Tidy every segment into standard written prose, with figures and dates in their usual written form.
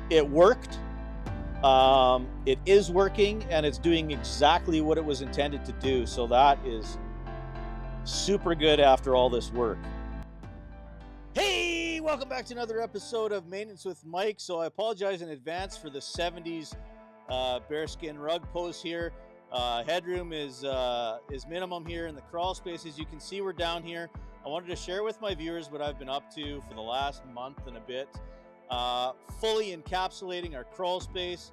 It worked. It is working, and it's doing exactly what it was intended to do. So that is super good after all this work. Hey, welcome back to another episode of Maintenance with Mike. So I apologize in advance for the 70s bearskin rug pose here. Headroom is minimum here in the crawl space. As you can see, we're down here. I wanted to share with my viewers what I've been up to for the last month and a bit. Fully encapsulating our crawl space.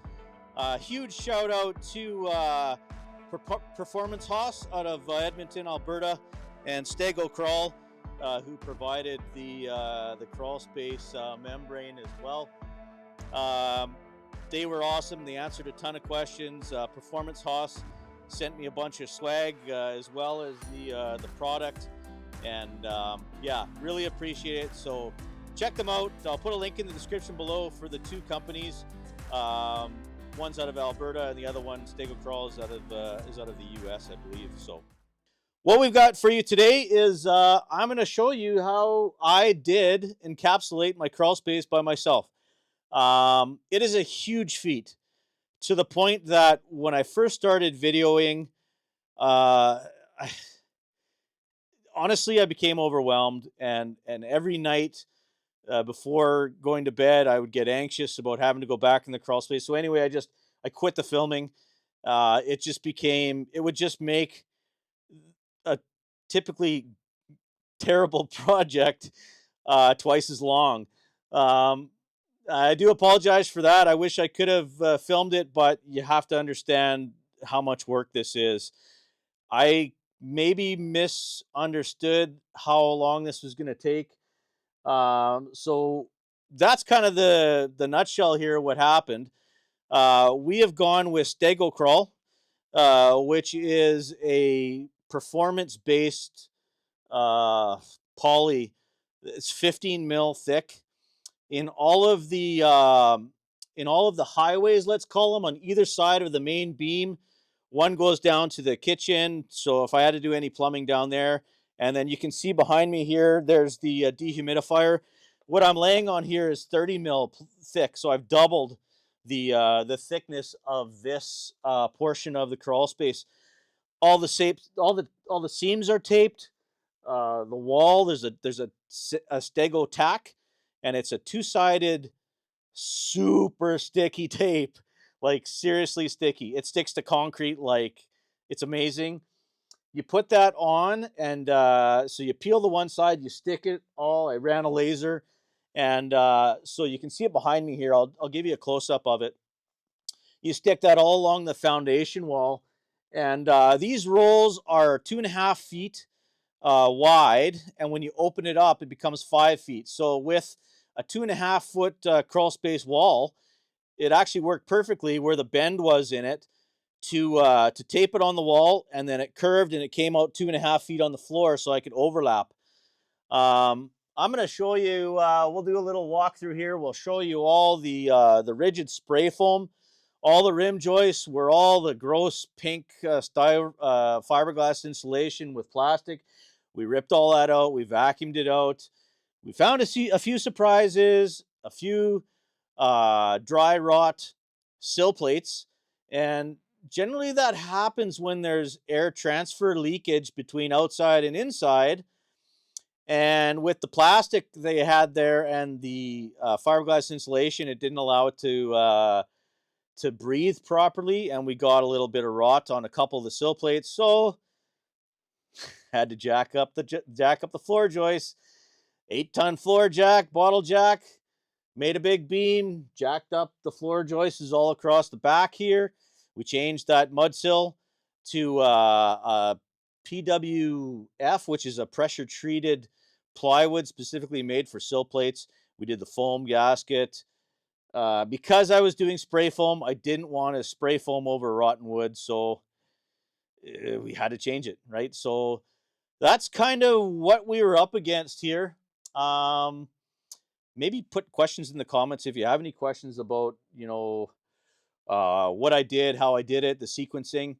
Huge shout out to Performance Haus out of Edmonton, Alberta, and Stego Crawl, who provided the Crawlspace membrane as well. They were awesome. They answered a ton of questions. Performance Haus sent me a bunch of swag as well as the product, and yeah, really appreciate it. So check them out. I'll put a link in the description below for the two companies. One's out of Alberta, and the other one, Stego Crawl, is out of the U.S., I believe. So what we've got for you today is I'm going to show you how I did encapsulate my crawl space by myself. It is a huge feat, to the point that when I first started videoing, honestly, I became overwhelmed, and every night before going to bed, I would get anxious about having to go back in the crawl space. So anyway, I quit the filming. It would just make a typically terrible project twice as long. I do apologize for that. I wish I could have filmed it, but you have to understand how much work this is. I maybe misunderstood how long this was going to take. So that's kind of the nutshell here, what happened. We have gone with Stego Crawl, which is a performance-based poly. It's 15 mil thick. In all of the highways, let's call them, on either side of the main beam, one goes down to the kitchen. So if I had to do any plumbing down there, and then you can see behind me here, there's the dehumidifier. What I'm laying on here is 30 mil thick, so I've doubled the thickness of this portion of the crawl space. All the seams are taped. The wall, there's a Stego tack, and it's a two-sided, super sticky tape, like seriously sticky. It sticks to concrete like it's amazing. You put that on, and so you peel the one side, you stick it all. I ran a laser, and so you can see it behind me here. I'll give you a close-up of it. You stick that all along the foundation wall, and these rolls are 2.5 feet wide, and when you open it up, it becomes 5 feet. So with a 2.5 foot crawl space wall, it actually worked perfectly where the bend was in it to tape it on the wall, and then it curved and it came out 2.5 feet on the floor, so I could overlap. I'm going to show you. We'll do a little walkthrough here. We'll show you all the rigid spray foam. All the rim joists were all the gross pink fiberglass insulation with plastic. We ripped all that out. We vacuumed it out. We found a few surprises, a few dry rot sill plates, and generally that happens when there's air transfer leakage between outside and inside. And with the plastic they had there and the fiberglass insulation, it didn't allow it to breathe properly, and we got a little bit of rot on a couple of the sill plates. So had to jack up the floor joists. 8-ton floor jack, bottle jack, made a big beam, jacked up the floor joists all across the back here. We changed that mud sill to PWF, which is a pressure treated plywood specifically made for sill plates. We did the foam gasket. Because I was doing spray foam, I didn't want to spray foam over rotten wood, so we had to change it, right? So that's kind of what we were up against here. Maybe put questions in the comments if you have any questions about, what I did, how I did it, the sequencing.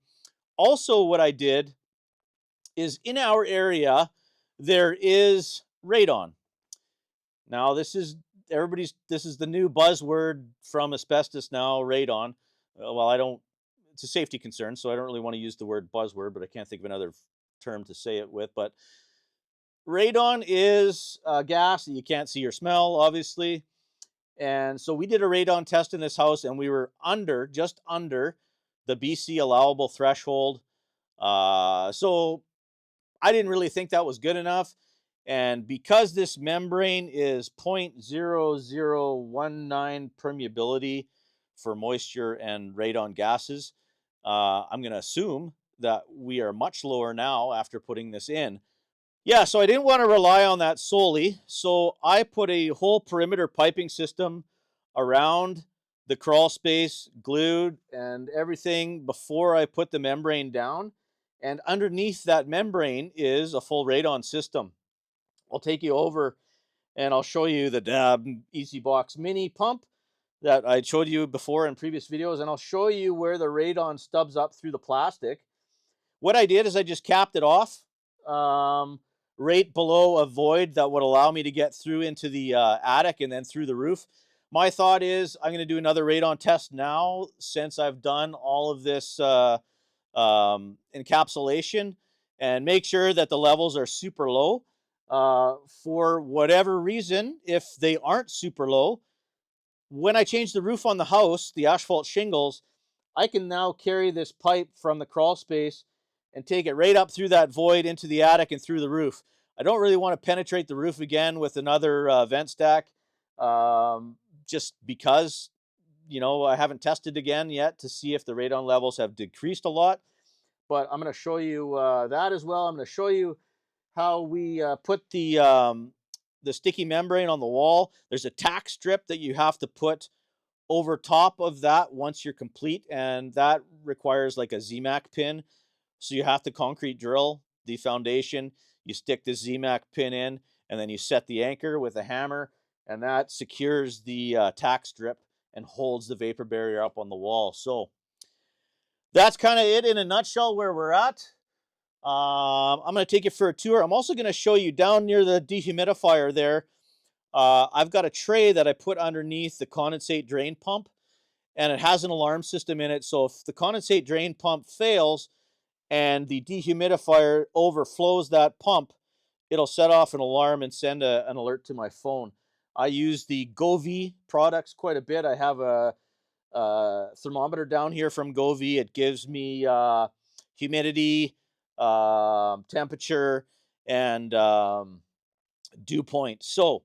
Also, what I did is in our area, there is radon. Now, this is this is the new buzzword from asbestos now, radon. Well, I don't, it's a safety concern, so I don't really want to use the word buzzword, but I can't think of another term to say it with. But radon is a gas that you can't see or smell, obviously. And so we did a radon test in this house, and we were just under the BC allowable threshold. So I didn't really think that was good enough. And because this membrane is 0.0019 permeability for moisture and radon gases, I'm going to assume that we are much lower now after putting this in. Yeah, so I didn't want to rely on that solely. So I put a whole perimeter piping system around the crawl space, glued and everything before I put the membrane down. And underneath that membrane is a full radon system. I'll take you over and I'll show you the Easy Box Mini pump that I showed you before in previous videos. And I'll show you where the radon stubs up through the plastic. What I did is I just capped it off right below a void that would allow me to get through into the attic and then through the roof. My thought is I'm going to do another radon test now since I've done all of this encapsulation and make sure that the levels are super low. For whatever reason, if they aren't super low, when I change the roof on the house, the asphalt shingles, I can now carry this pipe from the crawl space and take it right up through that void into the attic and through the roof. I don't really want to penetrate the roof again with another vent stack, just because, I haven't tested again yet to see if the radon levels have decreased a lot. But I'm going to show you that as well. I'm going to show you how we put the sticky membrane on the wall. There's a tack strip that you have to put over top of that once you're complete, and that requires like a ZMAC pin. So you have to concrete drill the foundation, you stick the ZMAC pin in, and then you set the anchor with a hammer, and that secures the tack strip and holds the vapor barrier up on the wall. So that's kind of it in a nutshell where we're at. I'm going to take you for a tour. I'm also going to show you down near the dehumidifier there. I've got a tray that I put underneath the condensate drain pump, and it has an alarm system in it. So if the condensate drain pump fails and the dehumidifier overflows that pump, it'll set off an alarm and send an alert to my phone. I use the Govee products quite a bit. I have a thermometer down here from Govee. It gives me humidity, temperature, and dew point. So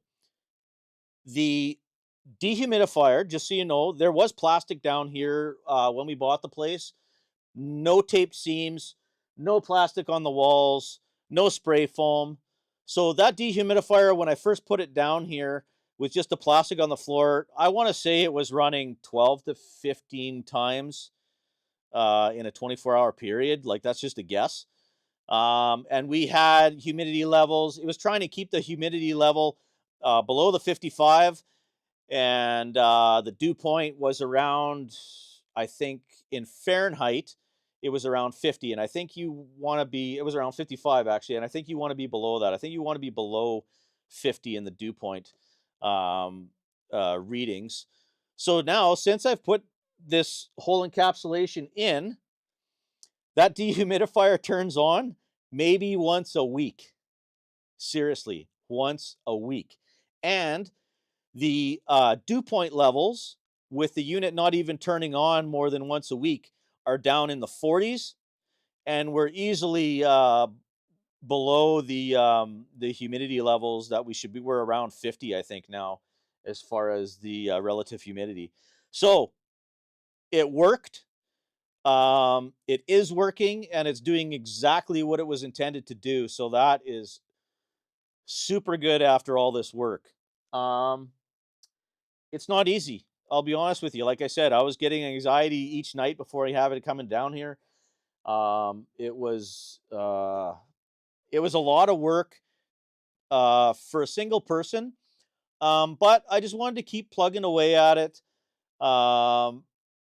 the dehumidifier, just so you know, there was plastic down here when we bought the place. No taped seams, no plastic on the walls, no spray foam. So that dehumidifier, when I first put it down here with just the plastic on the floor, I want to say it was running 12 to 15 times in a 24-hour period. Like, that's just a guess. And we had humidity levels. It was trying to keep the humidity level below the 55. And the dew point was around, I think, in Fahrenheit, it was around 50. And I think you want to be, it was around 55 actually. And I think you want to be below that. I think you want to be below 50 in the dew point readings. So now, since I've put this whole encapsulation in, that dehumidifier turns on maybe once a week. Seriously, once a week. And the dew point levels, with the unit not even turning on more than once a week, are down in the 40s, and we're easily below the humidity levels that we should be. We're around 50, I think, now, as far as the relative humidity. So it worked. It is working, and it's doing exactly what it was intended to do. So that is super good after all this work. It's not easy. I'll be honest with you. Like I said, I was getting anxiety each night before I have it coming down here. It was a lot of work for a single person. But I just wanted to keep plugging away at it.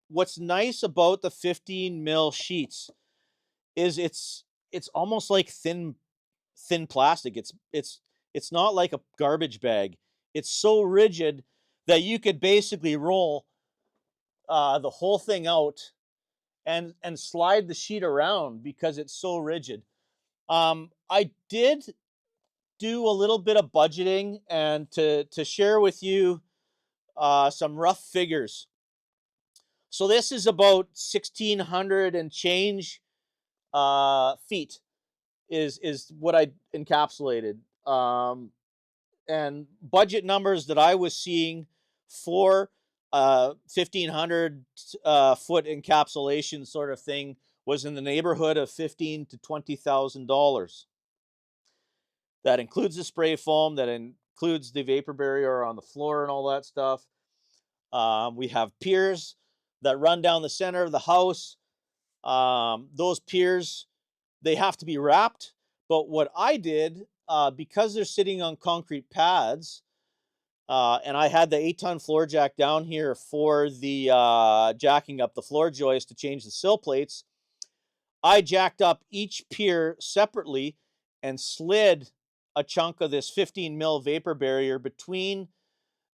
What's nice about the 15 mil sheets is it's almost like thin plastic. It's not like a garbage bag. It's so rigid that you could basically roll the whole thing out and slide the sheet around because it's so rigid. I did do a little bit of budgeting and to share with you some rough figures. So this is about 1,600 and change feet is what I encapsulated. And budget numbers that I was seeing for 1,500 foot encapsulation sort of thing was in the neighborhood of $15,000 to $20,000. That includes the spray foam, that includes the vapor barrier on the floor and all that stuff. We have piers that run down the center of the house. Those piers, they have to be wrapped. But what I did, because they're sitting on concrete pads, and I had the 8-ton floor jack down here for the jacking up the floor joist to change the sill plates, I jacked up each pier separately and slid a chunk of this 15 mil vapor barrier between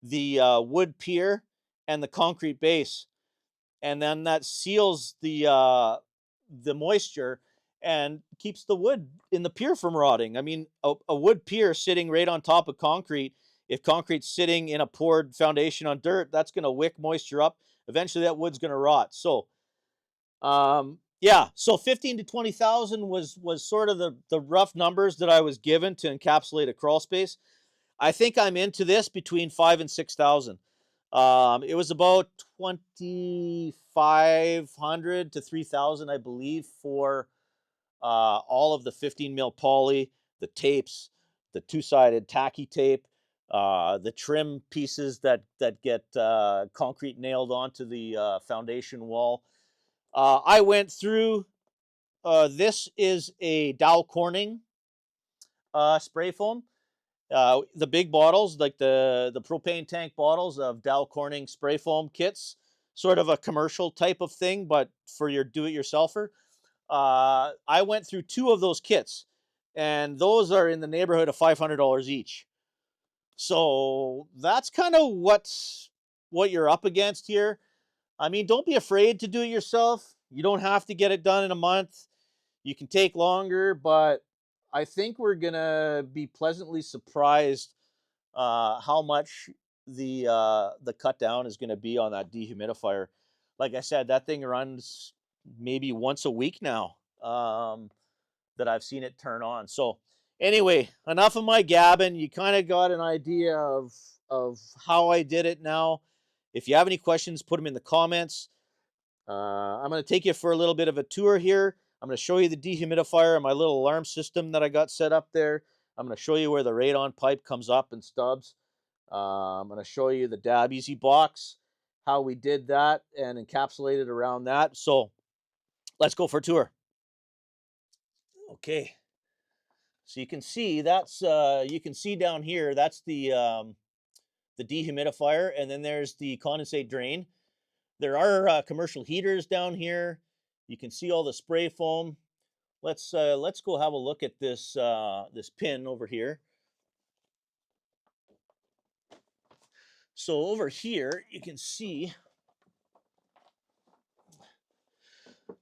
the wood pier and the concrete base, and then that seals the moisture and keeps the wood in the pier from rotting. I mean, a wood pier sitting right on top of concrete, if concrete's sitting in a poured foundation on dirt, that's going to wick moisture up. Eventually, that wood's going to rot. So, yeah, so 15 to 20,000 was sort of the rough numbers that I was given to encapsulate a crawl space. I think I'm into this between 5 and 6,000. It was about 2,500 to 3,000, I believe, for all of the 15 mil poly, the tapes, the two-sided tacky tape, the trim pieces that get concrete nailed onto the foundation wall. I went through. This is a Dow Corning spray foam. The big bottles, like the propane tank bottles of Dow Corning spray foam kits, sort of a commercial type of thing, but for your do-it-yourselfer. I went through 2 of those kits, and those are in the neighborhood of $500 each. So that's kind of what you're up against here. I mean, don't be afraid to do it yourself. You don't have to get it done in a month. You can take longer, but I think we're gonna be pleasantly surprised how much the cut down is gonna be on that dehumidifier. Like I said, that thing runs maybe once a week now that I've seen it turn on. So anyway, enough of my gabbing. You kind of got an idea of how I did it now. If you have any questions, put them in the comments. I'm going to take you for a little bit of a tour here. I'm going to show you the dehumidifier and my little alarm system that I got set up there. I'm going to show you where the radon pipe comes up and stubs. I'm going to show you the Dab Easy box, how we did that and encapsulated around that. So let's go for a tour. Okay. So you can see that's you can see down here, that's the dehumidifier, and then there's the condensate drain. There are commercial heaters down here. You can see all the spray foam. Let's go have a look at this this pin over here. So over here you can see.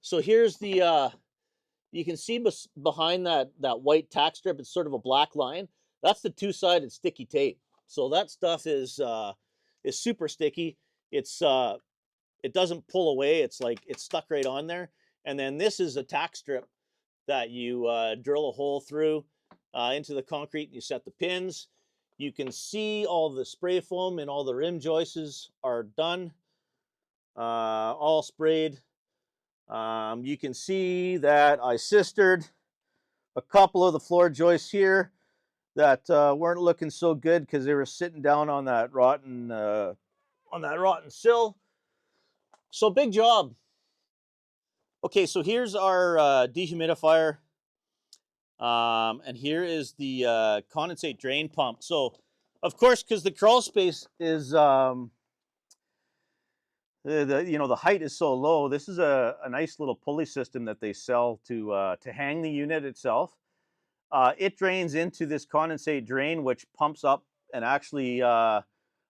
So here's the you can see behind that white tack strip. It's sort of a black line. That's the two-sided sticky tape. So that stuff is super sticky. It doesn't pull away. It's like it's stuck right on there. And then this is a tack strip that you drill a hole through into the concrete and you set the pins. You can see all the spray foam and all the rim joists are done, all sprayed. You can see that I sistered a couple of the floor joists here that weren't looking so good because they were sitting down on that rotten sill. So big job. Okay, so here's our dehumidifier, and here is the condensate drain pump. So, of course, because the crawl space is the height is so low, this is a nice little pulley system that they sell to hang the unit itself. It drains into this condensate drain, which pumps up and actually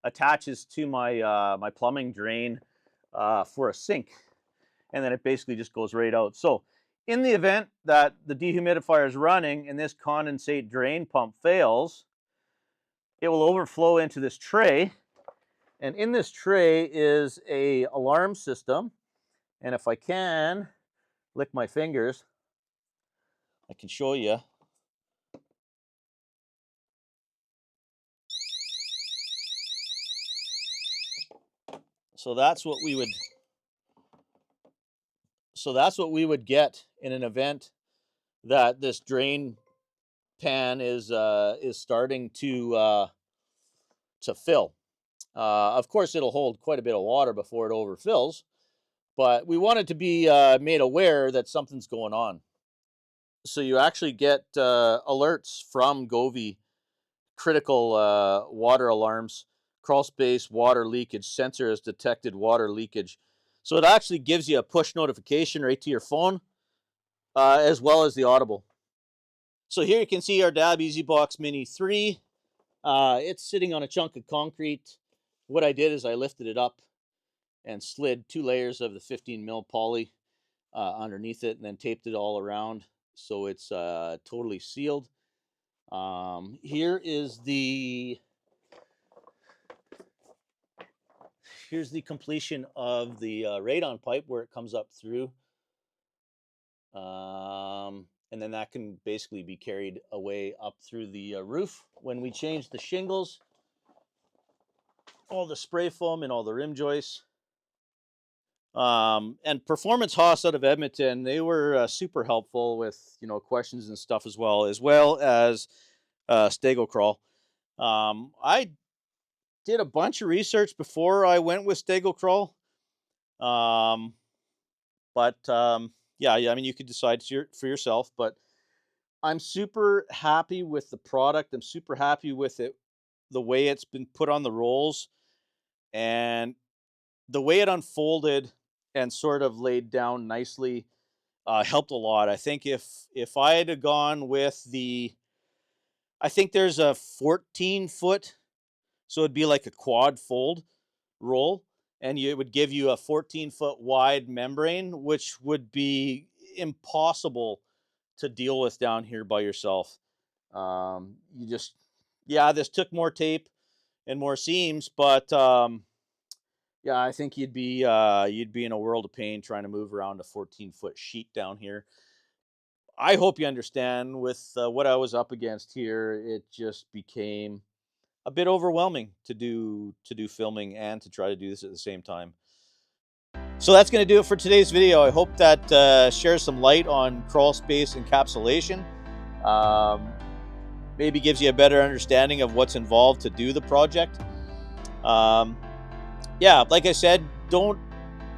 attaches to my my plumbing drain for a sink, and then it basically just goes right out. So in the event that the dehumidifier is running and this condensate drain pump fails, it will overflow into this tray, and in this tray is a alarm system. And if I can lick my fingers, I can show you. So that's what we would get in an event that this drain pan is starting to fill. Of course, it'll hold quite a bit of water before it overfills, but we want it to be made aware that something's going on. So you actually get alerts from Govee, critical water alarms. Crawlspace water leakage sensor has detected water leakage. So it actually gives you a push notification right to your phone, as well as the audible. So here you can see our Dab EasyBox Mini 3. It's sitting on a chunk of concrete. What I did is I lifted it up and slid 2 layers of the 15 mil poly underneath it, and then taped it all around so it's totally sealed. Here's the completion of the radon pipe where it comes up through. And then that can basically be carried away up through the roof. When we change the shingles, all the spray foam and all the rim joists. And Performance Haus out of Edmonton, they were super helpful with, you know, questions and stuff as well as Stego Crawl. I did a bunch of research before I went with Stego Crawl. Yeah, I mean, you could decide for yourself, but I'm super happy with the product. I'm super happy with it, the way it's been put on the rolls, and the way it unfolded and sort of laid down nicely helped a lot. I think if I had gone with I think there's a 14-foot, so it'd be like a quad fold roll, and it would give you a 14-foot wide membrane, which would be impossible to deal with down here by yourself. This took more tape and more seams, but yeah, I think you'd be in a world of pain trying to move around a 14-foot sheet down here. I hope you understand with what I was up against here. It just became a bit overwhelming to do filming and to try to do this at the same time. So that's going to do it for today's video. I hope that shares some light on Crawlspace encapsulation. Maybe gives you a better understanding of what's involved to do the project. Yeah, like I said, don't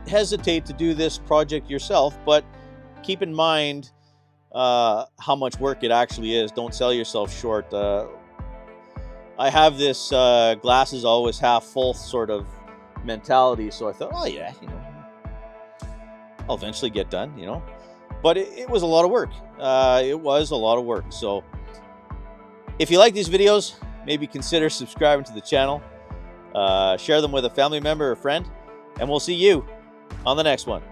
hesitate to do this project yourself, but keep in mind how much work it actually is. Don't sell yourself short. I have this glasses always half full sort of mentality, so I thought, oh yeah, you know, I'll eventually get done, you know. But it was a lot of work. It was a lot of work. So if you like these videos, maybe consider subscribing to the channel. Share them with a family member or friend, and we'll see you on the next one.